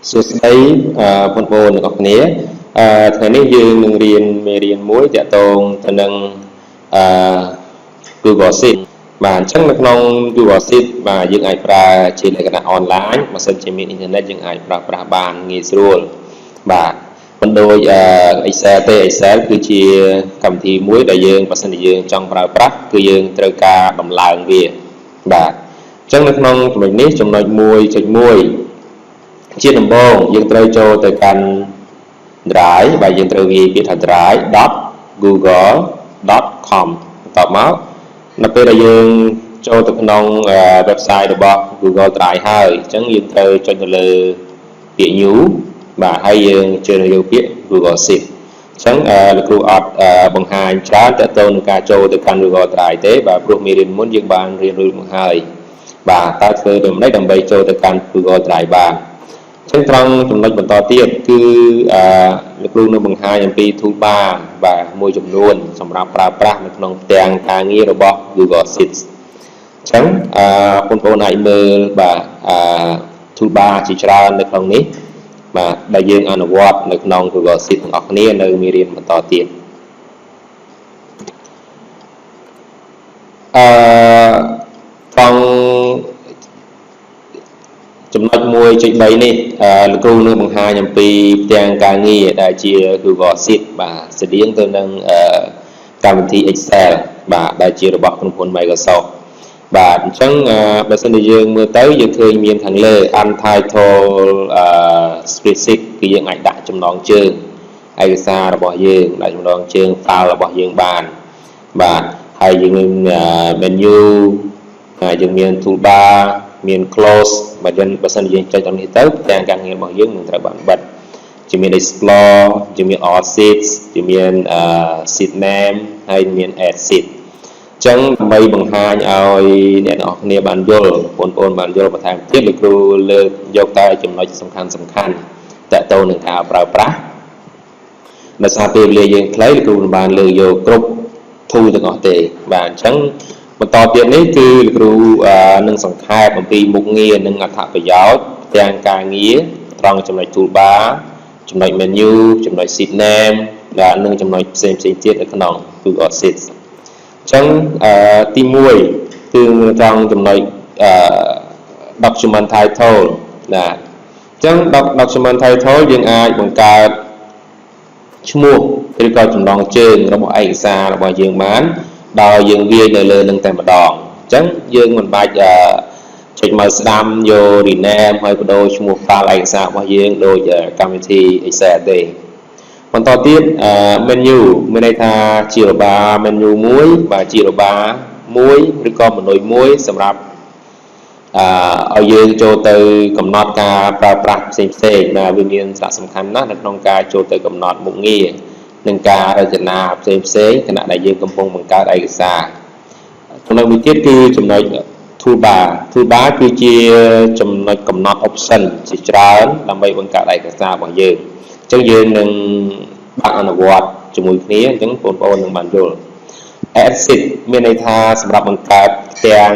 សួស្តីបងប្អូនទាំងអស់គ្នាថ្ងៃនេះយើងនឹងរៀនមេរៀនមួយទាក់ទងទៅនឹងGoogle Sheet បាទអញ្ចឹងនៅក្នុង Google Sheet បាទយើងអាចប្រើជាលក្ខណៈអនឡាញបើសិនជាមានអ៊ីនធឺណិតយើងអាចប្រើប្រាស់បានងាយស្រួលបាទមិនដូចExcel ទេ Excel គឺជាកម្មវិធីមួយដែលយើងបើសិនជាយើងចង់ប្រើប្រាស់គឺយើងត្រូវការដំឡើងវាបាទអញ្ចឹងនៅក្នុងចំណុចនេះចំណុច 1.1 ជាដំបូងយើងត្រូវចូលទៅកាន់ Drive បាទយើងត្រូវវាយពាក្យថា drive.google.com បន្ទាប់មកនៅពេលដែលយើងចូលទៅក្នុង website របស់ Google Drive ហើយអញ្ចឹងយើងត្រូវចុចទៅលើពាក្យ New បាទហើយយើងជ្រើសរើសពាក្យ Google Sheet អញ្ចឹងលោកគ្រូអត់បង្ហាញច្រើនទាក់ទងនឹងការចូលទៅកាន់ Google Drive ទេបាទព្រោះមេរៀនមុនយើងបានរៀនរួចមកហើយបាទតើធ្វើដូចម្តេចដើម្បីចូលទៅកាន់ Google Drive បានចឹងត្រង់ចំណុចបន្តទៀតគឺលោកគ្រូនឹងបង្ហាញអំពី toolbar បាទមួយចំនួនសម្រាប់ប្រើប្រាស់នៅក្នុងផ្ទាំងការងាររបស់ Google Sheets អញ្ចឹងបងប្អូនអាចមើលបាទtoolbar ជាច្រើននៅក្នុងនេះបាទដែលយើងអនុវត្តនៅក្នុង Google Sheets ទាំងអស់គ្នានៅមេរៀនបន្តទៀតត្រង់ចំណុច 1.3 នេះលោកគ្រូនឹងបង្ហាញអំពីផ្ទាំងការងារដែលជា Google Sheet បាទស្តៀងទៅនឹងកម្មវិធី Excel បាទដែលជារបស់ក្រុមហ៊ុន Microsoft បាទអញ្ចឹងបើសិនជាយើងមើលទៅយើងឃើញមានខាងលើ Untitled Spreadsheet គឺយើងអាចដាក់ចំណងជើងឯកសាររបស់យើងដាក់ចំណងជើង file របស់យើងបានបាទហើយយើងមាន menu យើងមាន toolbar មាន close បើសិនជាយើងចុចតាមនេះទៅផ្ទាំងការងាររបស់យើងនឹងត្រូវបានបិទជាមាន explore ជាមាន all sheets ជាមាន sheet name ហើយមាន add sheet អញ្ចឹងដើម្បីបង្ហាញឲ្យអ្នកនរគ្នាបានយល់បងប្អូនបានយល់បន្ថែមទៀតលោកគ្រូលើកយកតែចំណុចសំខាន់តទៅនឹងការប្រើប្រាស់ដោយសារពេលវេលាយើងខ្លីលោកគ្រូមិនបានលើកយកគ្រប់ tool ទាំងអស់ទេបាទអញ្ចឹងបន្តទៀតនេះគឺលោកគ្រូនឹងសង្ខេបអំពីមុខងារនិងអត្ថប្រយោជន៍ទាំងការងារត្រង់ចំណុច toolbar ចំណុច menu ចំណុច sheet name និងចំណុចផ្សេងទៀតនៅក្នុង Google Sheets អញ្ចឹងទី1គឺត្រង់ចំណុចdocument title ណាអញ្ចឹង document title យើងអាចបង្កើតឈ្មោះឬក៏ចំណងជើងរបស់ឯកសាររបស់យើងបានដោយយើងវាយនៅលើនឹងតែម្ដងអញ្ចឹងយើងមិនបាច់ចុចមកស្ដាំយក rename ហើយបដូរឈ្មោះ file ឯកសាររបស់យើងដោយកម្មវិធី Excel ទេបន្តទៀត menu មានន័យថាជារបារ menu មួយបាទជារបារមួយឬក៏ម៉នុយមួយសម្រាប់ឲ្យយើងចូលទៅកំណត់ការប្រើប្រាស់ផ្សេងណាវាមានសារៈសំខាន់ណាស់នៅក្នុងការចូលទៅកំណត់មុខងារនិងការរចនាផ្សេងខណៈដែលយើងកំពុងបង្កើតឯកសារចំណុចមួយទៀតគឺចំណុច toolbar គឺជាចំណុចកំណត់ option ជាច្រើនដើម្បីបង្កើតឯកសាររបស់យើងអញ្ចឹងយើងនឹងបានអនុវត្តជាមួយគ្នាអញ្ចឹងបងប្អូននឹងបានយល់ add sheet មានន័យថាសម្រាប់បង្កើតទាំង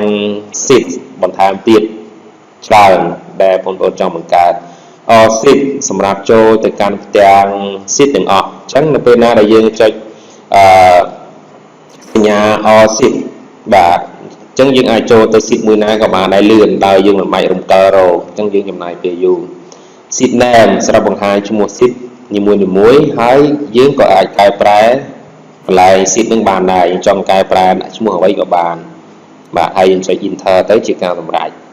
sheet បន្ថែមទៀតច្រើនដែលបងប្អូនចង់បង្កើត all sheet សម្រាប់ចូលទៅកាន់ផ្ទាំង sheet ទាំងអស់អញ្ចឹងនៅពេលណាដែលយើងចុចសញ្ញា all sheet បាទអញ្ចឹងយើងអាចចូលទៅ sheet មួយណាក៏បានដែរលឿនដោយយើងមិនបាច់រំកិលរកអញ្ចឹងយើងចំណាយពេលយូរ sheet name សម្រាប់បង្ហាញឈ្មោះ sheet នីមួយហើយយើងក៏អាចកែប្រែកន្លែង sheet នឹងបានដែរយើងចង់កែប្រែឈ្មោះអ្វីក៏បានបាទហើយយើងចុច enter ទៅជាការសម្រេច